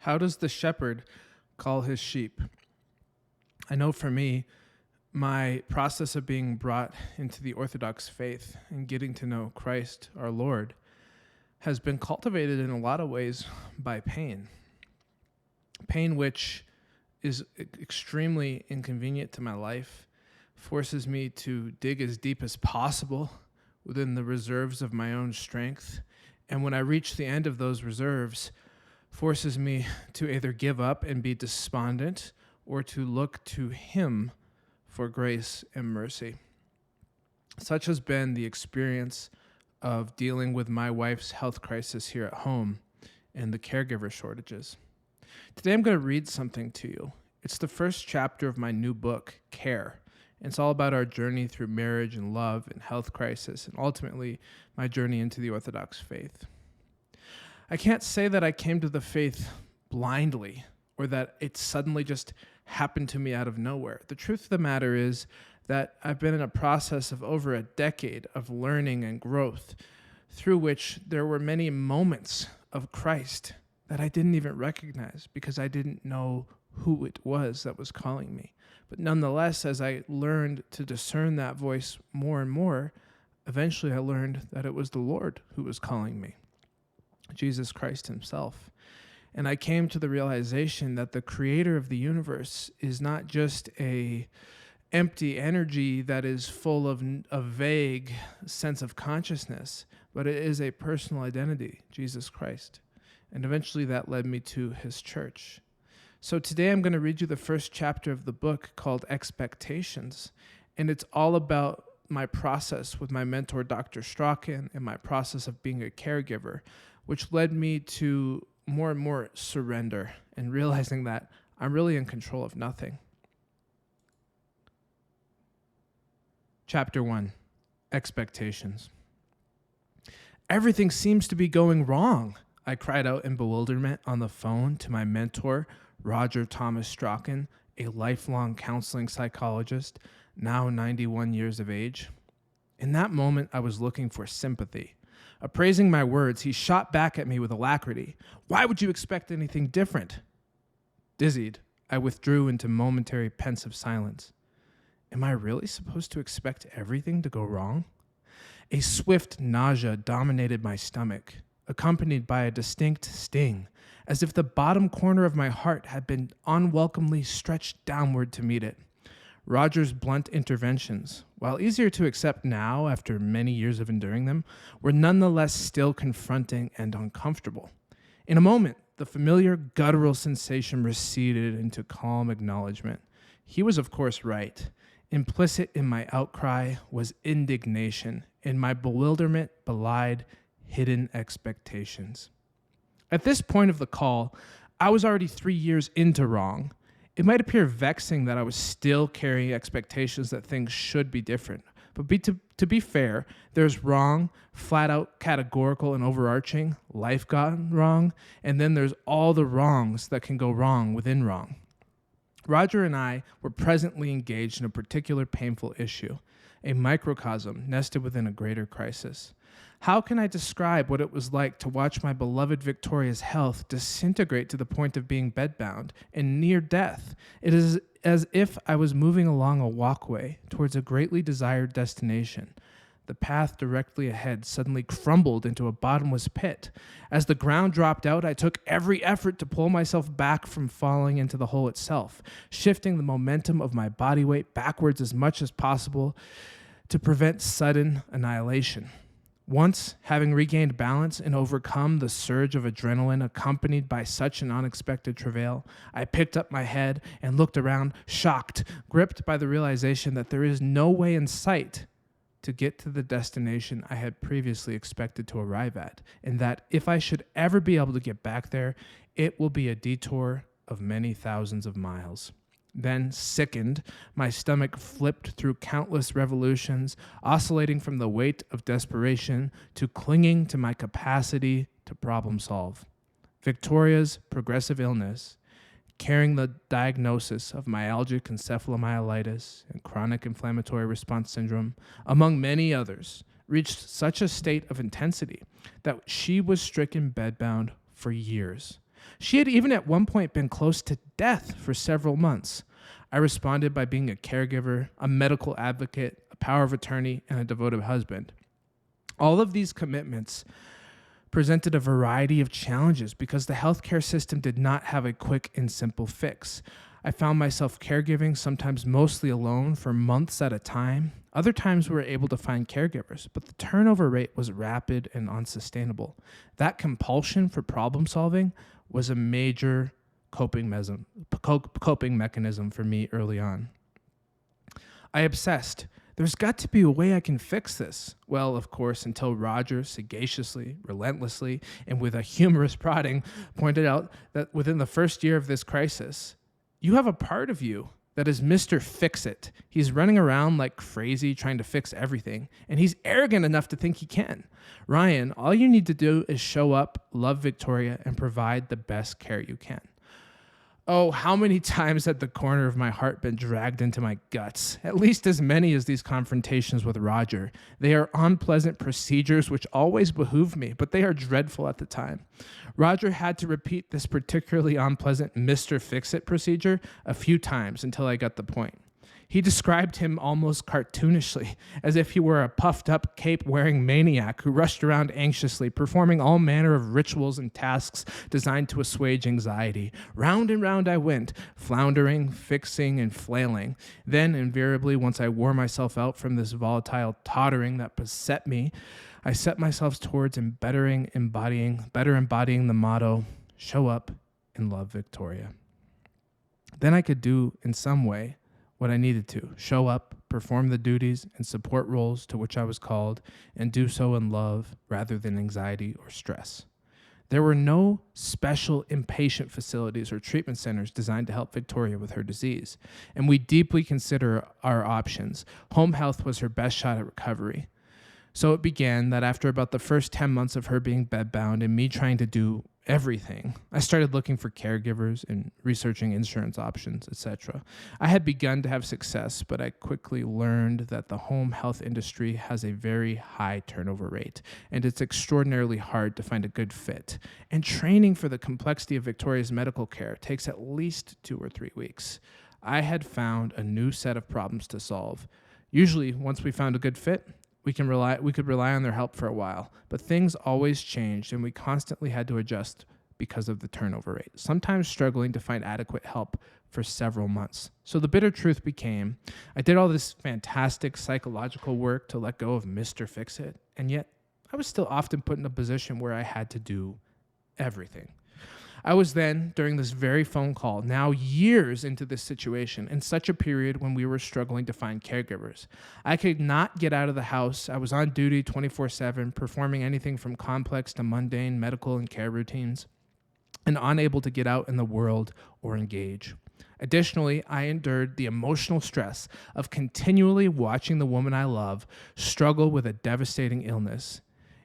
How does the shepherd call his sheep? I know for me, my process of being brought into the Orthodox faith and getting to know Christ, our Lord, has been cultivated in a lot of ways by pain. Pain which is extremely inconvenient to my life, forces me to dig as deep as possible within the reserves of my own strength. And when I reach the end of those reserves, forces me to either give up and be despondent or to look to Him for grace and mercy. Such has been the experience of dealing with my wife's health crisis here at home and the caregiver shortages. Today I'm going to read something to you. It's the first chapter of my new book, Care. It's all about our journey through marriage and love and health crisis, and ultimately my journey into the Orthodox faith. I can't say that I came to the faith blindly or that it suddenly just happened to me out of nowhere. The truth of the matter is that I've been in a process of over a decade of learning and growth, through which there were many moments of Christ that I didn't even recognize because I didn't know who it was that was calling me. But nonetheless, as I learned to discern that voice more and more, eventually I learned that it was the Lord who was calling me, Jesus Christ Himself. And I came to the realization that the creator of the universe is not just a empty energy that is full of a vague sense of consciousness, but it is a personal identity, Jesus Christ. And eventually that led me to His church. So today I'm going to read you the first chapter of the book called Expectations. And it's all about my process with my mentor, Dr. Strachan, and my process of being a caregiver, which led me to more and more surrender and realizing that I'm really in control of nothing. Chapter 1, Expectations. Everything seems to be going wrong, I cried out in bewilderment on the phone to my mentor, Roger Thomas Strachan, a lifelong counseling psychologist, now 91 years of age. In that moment, I was looking for sympathy. Appraising my words, he shot back at me with alacrity. Why would you expect anything different? Dizzied, I withdrew into momentary pensive silence. Am I really supposed to expect everything to go wrong? A swift nausea dominated my stomach, accompanied by a distinct sting, as if the bottom corner of my heart had been unwelcomely stretched downward to meet it. Roger's blunt interventions, while easier to accept now after many years of enduring them, were nonetheless still confronting and uncomfortable. In a moment, the familiar guttural sensation receded into calm acknowledgement. He was, of course, right. Implicit in my outcry was indignation, and my bewilderment belied hidden expectations. At this point of the call, I was already 3 years into wrong. It might appear vexing that I was still carrying expectations that things should be different. But to be fair, there's wrong, flat out categorical and overarching, life gone wrong, and then there's all the wrongs that can go wrong within wrong. Roger and I were presently engaged in a particular painful issue, a microcosm nested within a greater crisis. How can I describe what it was like to watch my beloved Victoria's health disintegrate to the point of being bedbound and near death? It is as if I was moving along a walkway towards a greatly desired destination. The path directly ahead suddenly crumbled into a bottomless pit. As the ground dropped out, I took every effort to pull myself back from falling into the hole itself, shifting the momentum of my body weight backwards as much as possible to prevent sudden annihilation. Once, having regained balance and overcome the surge of adrenaline accompanied by such an unexpected travail, I picked up my head and looked around, shocked, gripped by the realization that there is no way in sight to get to the destination I had previously expected to arrive at, and that if I should ever be able to get back there, it will be a detour of many thousands of miles. Then, sickened, my stomach flipped through countless revolutions, oscillating from the weight of desperation to clinging to my capacity to problem solve. Victoria's progressive illness, carrying the diagnosis of myalgic encephalomyelitis and chronic inflammatory response syndrome, among many others, reached such a state of intensity that she was stricken bedbound for years. She had even at one point been close to death for several months. I responded by being a caregiver, a medical advocate, a power of attorney, and a devoted husband. All of these commitments presented a variety of challenges because the healthcare system did not have a quick and simple fix. I found myself caregiving, sometimes mostly alone, for months at a time. Other times we were able to find caregivers, but the turnover rate was rapid and unsustainable. That compulsion for problem solving was a major coping mechanism for me early on. I obsessed. There's got to be a way I can fix this. Well, of course, until Roger sagaciously, relentlessly, and with a humorous prodding pointed out that within the first year of this crisis, you have a part of you that is Mr. Fix-It. He's running around like crazy trying to fix everything, and he's arrogant enough to think he can. Ryan, all you need to do is show up, love Victoria, and provide the best care you can. Oh, how many times had the corner of my heart been dragged into my guts? At least as many as these confrontations with Roger. They are unpleasant procedures which always behoove me, but they are dreadful at the time. Roger had to repeat this particularly unpleasant Mr. Fix-It procedure a few times until I got the point. He described him almost cartoonishly, as if he were a puffed-up, cape-wearing maniac who rushed around anxiously, performing all manner of rituals and tasks designed to assuage anxiety. Round and round I went, floundering, fixing, and flailing. Then, invariably, once I wore myself out from this volatile tottering that beset me, I set myself towards better embodying the motto, show up and love Victoria. Then I could do, in some way, what I needed to, show up, perform the duties and support roles to which I was called, and do so in love rather than anxiety or stress. There were no special inpatient facilities or treatment centers designed to help Victoria with her disease, and we deeply consider our options. Home health was her best shot at recovery. So it began that after about the first 10 months of her being bedbound and me trying to do everything, I started looking for caregivers and researching insurance options, etc. I had begun to have success, but I quickly learned that the home health industry has a very high turnover rate, and it's extraordinarily hard to find a good fit. And training for the complexity of Victoria's medical care takes at least 2 or 3 weeks. I had found a new set of problems to solve. Usually, once we found a good fit, we could rely on their help for a while, but things always changed and we constantly had to adjust because of the turnover rate, sometimes struggling to find adequate help for several months. So the bitter truth became, I did all this fantastic psychological work to let go of Mr. Fix-It, and yet I was still often put in a position where I had to do everything. I was then, during this very phone call, now years into this situation, in such a period when we were struggling to find caregivers. I could not get out of the house. I was on duty 24/7, performing anything from complex to mundane medical and care routines, and unable to get out in the world or engage. Additionally, I endured the emotional stress of continually watching the woman I love struggle with a devastating illness.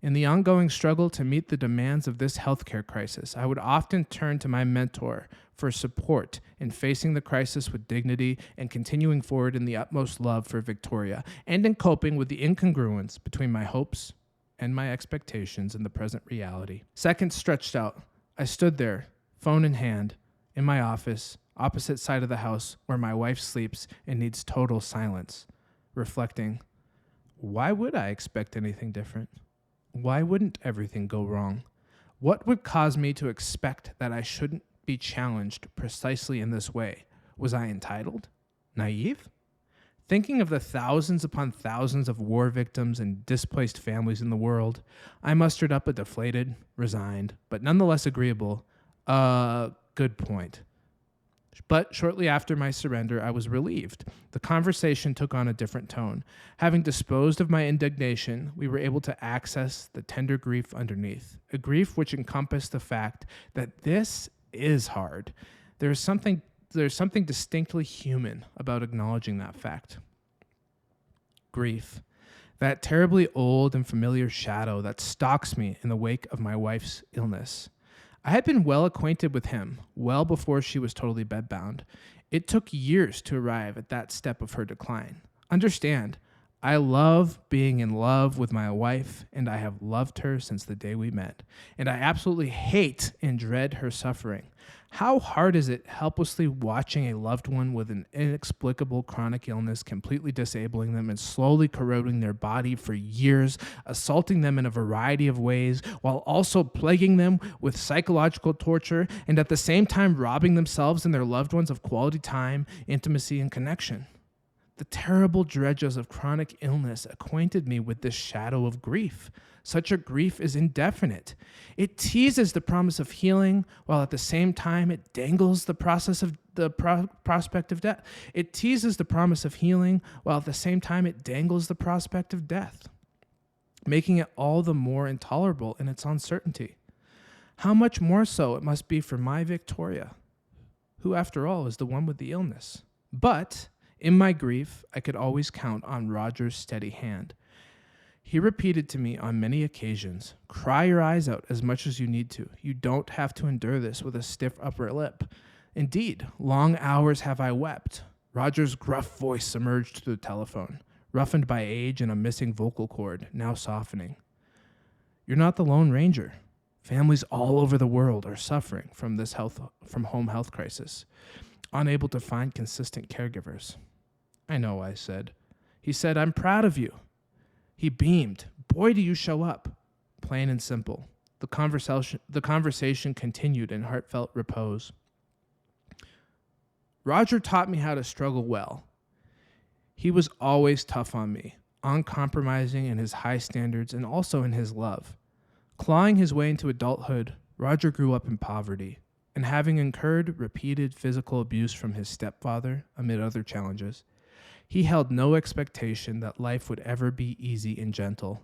In the ongoing struggle to meet the demands of this healthcare crisis, I would often turn to my mentor for support in facing the crisis with dignity and continuing forward in the utmost love for Victoria, and in coping with the incongruence between my hopes and my expectations in the present reality. Seconds stretched out. I stood there, phone in hand, in my office, opposite side of the house where my wife sleeps and needs total silence, reflecting, why would I expect anything different? Why wouldn't everything go wrong? What would cause me to expect that I shouldn't be challenged precisely in this way? Was I entitled? Naive? Thinking of the thousands upon thousands of war victims and displaced families in the world, I mustered up a deflated, resigned, but nonetheless agreeable, good point. But shortly after my surrender, I was relieved. The conversation took on a different tone. Having disposed of my indignation, we were able to access the tender grief underneath, a grief which encompassed the fact that this is hard. There's something distinctly human about acknowledging that fact. Grief, that terribly old and familiar shadow that stalks me in the wake of my wife's illness. I had been well acquainted with him well before she was totally bedbound. It took years to arrive at that step of her decline. Understand, I love being in love with my wife, and I have loved her since the day we met. And I absolutely hate and dread her suffering. How hard is it helplessly watching a loved one with an inexplicable chronic illness completely disabling them and slowly corroding their body for years, assaulting them in a variety of ways, while also plaguing them with psychological torture and at the same time robbing themselves and their loved ones of quality time, intimacy, and connection? The terrible dredges of chronic illness acquainted me with this shadow of grief. Such a grief is indefinite. It teases the promise of healing, while at the same time it dangles the process of the prospect of death. It teases the promise of healing, while at the same time it dangles the prospect of death, making it all the more intolerable in its uncertainty. How much more so it must be for my Victoria, who after all is the one with the illness. But in my grief, I could always count on Roger's steady hand. He repeated to me on many occasions, "Cry your eyes out as much as you need to. You don't have to endure this with a stiff upper lip." Indeed, long hours have I wept. Roger's gruff voice emerged through the telephone, roughened by age and a missing vocal cord, now softening. "You're not the Lone Ranger. Families all over the world are suffering from this home health crisis, unable to find consistent caregivers." "I know," I said. He said, "I'm proud of you." He beamed. "Boy, do you show up." Plain and simple. The conversation continued in heartfelt repose. Roger taught me how to struggle well. He was always tough on me, uncompromising in his high standards and also in his love. Clawing his way into adulthood, Roger grew up in poverty, and having incurred repeated physical abuse from his stepfather, amid other challenges, he held no expectation that life would ever be easy and gentle.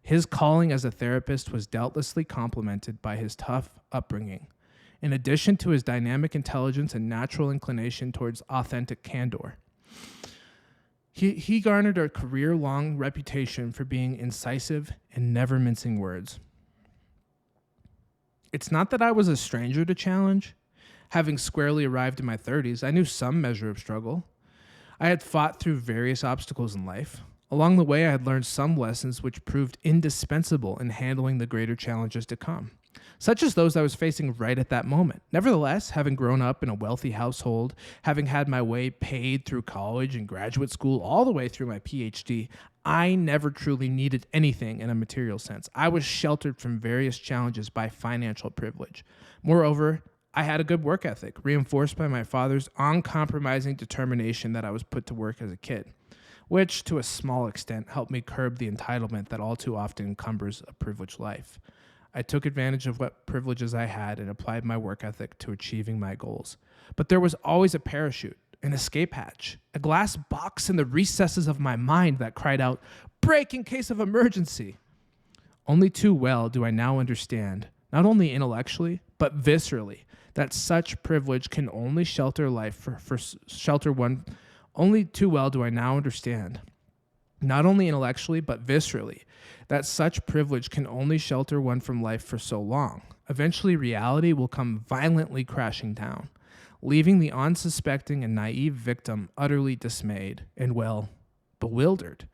His calling as a therapist was doubtlessly complemented by his tough upbringing, in addition to his dynamic intelligence and natural inclination towards authentic candor. He garnered a career-long reputation for being incisive and never mincing words. It's not that I was a stranger to challenge. Having squarely arrived in my 30s, I knew some measure of struggle. I had fought through various obstacles in life. Along the way, I had learned some lessons which proved indispensable in handling the greater challenges to come, such as those I was facing right at that moment. Nevertheless, having grown up in a wealthy household, having had my way paid through college and graduate school all the way through my PhD, I never truly needed anything in a material sense. I was sheltered from various challenges by financial privilege. Moreover, I had a good work ethic, reinforced by my father's uncompromising determination that I was put to work as a kid, which, to a small extent, helped me curb the entitlement that all too often encumbers a privileged life. I took advantage of what privileges I had and applied my work ethic to achieving my goals. But there was always a parachute, an escape hatch, a glass box in the recesses of my mind that cried out, "Break in case of emergency." Only too well do I now understand, not only intellectually, but viscerally, that such privilege can only shelter one. Only too well do I now understand, not only intellectually, but viscerally, that such privilege can only shelter one from life for so long. Eventually, reality will come violently crashing down, leaving the unsuspecting and naive victim utterly dismayed and, well, bewildered.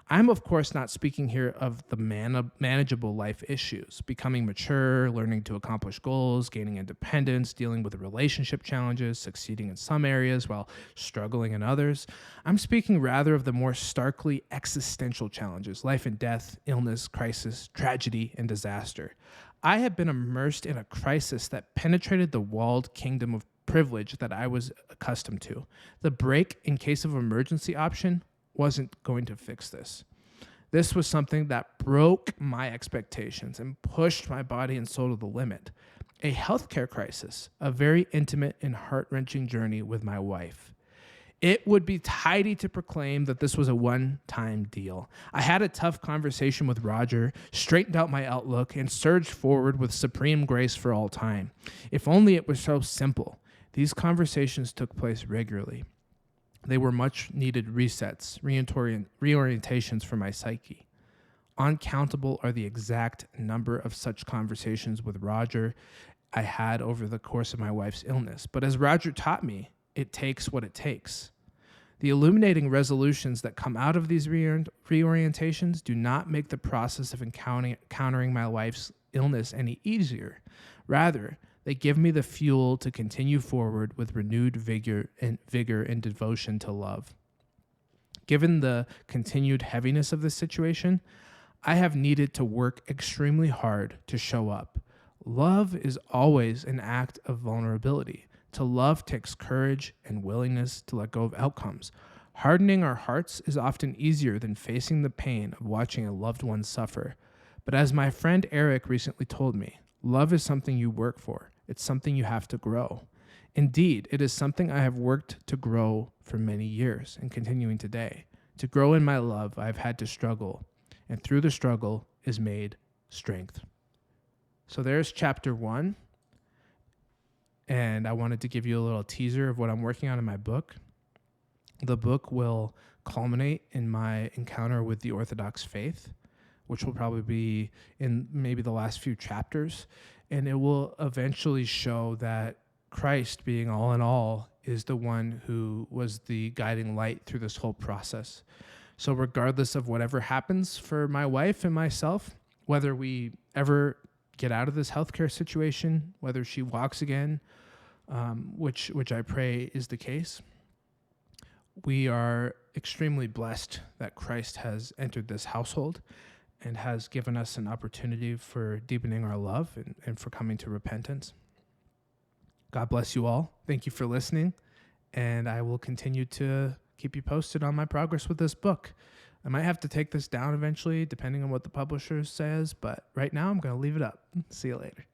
I'm, of course, not speaking here of the manageable life issues, becoming mature, learning to accomplish goals, gaining independence, dealing with relationship challenges, succeeding in some areas while struggling in others. I'm speaking rather of the more starkly existential challenges, life and death, illness, crisis, tragedy, and disaster. I have been immersed in a crisis that penetrated the walled kingdom of privilege that I was accustomed to. The break in case of emergency option wasn't going to fix this. This was something that broke my expectations and pushed my body and soul to the limit. A healthcare crisis, a very intimate and heart-wrenching journey with my wife. It would be tidy to proclaim that this was a one-time deal. I had a tough conversation with Roger, straightened out my outlook, and surged forward with supreme grace for all time. If only it was so simple. These conversations took place regularly. They were much-needed resets, reorientations for my psyche. Uncountable are the exact number of such conversations with Roger I had over the course of my wife's illness. But as Roger taught me, it takes what it takes. The illuminating resolutions that come out of these reorientations do not make the process of encountering my wife's illness any easier. Rather, they give me the fuel to continue forward with renewed vigor and devotion to love. Given the continued heaviness of this situation, I have needed to work extremely hard to show up. Love is always an act of vulnerability. To love takes courage and willingness to let go of outcomes. Hardening our hearts is often easier than facing the pain of watching a loved one suffer. But as my friend Eric recently told me, love is something you work for. It's something you have to grow. Indeed, it is something I have worked to grow for many years and continuing today. To grow in my love, I've had to struggle, and through the struggle is made strength. So there's chapter 1. And I wanted to give you a little teaser of what I'm working on in my book. The book will culminate in my encounter with the Orthodox faith, which will probably be in maybe the last few chapters. And it will eventually show that Christ, being all in all, is the one who was the guiding light through this whole process. So regardless of whatever happens for my wife and myself, whether we ever get out of this healthcare situation, whether she walks again, which I pray is the case, we are extremely blessed that Christ has entered this household and has given us an opportunity for deepening our love and for coming to repentance. God bless you all. Thank you for listening, and I will continue to keep you posted on my progress with this book. I might have to take this down eventually, depending on what the publisher says, but right now I'm going to leave it up. See you later.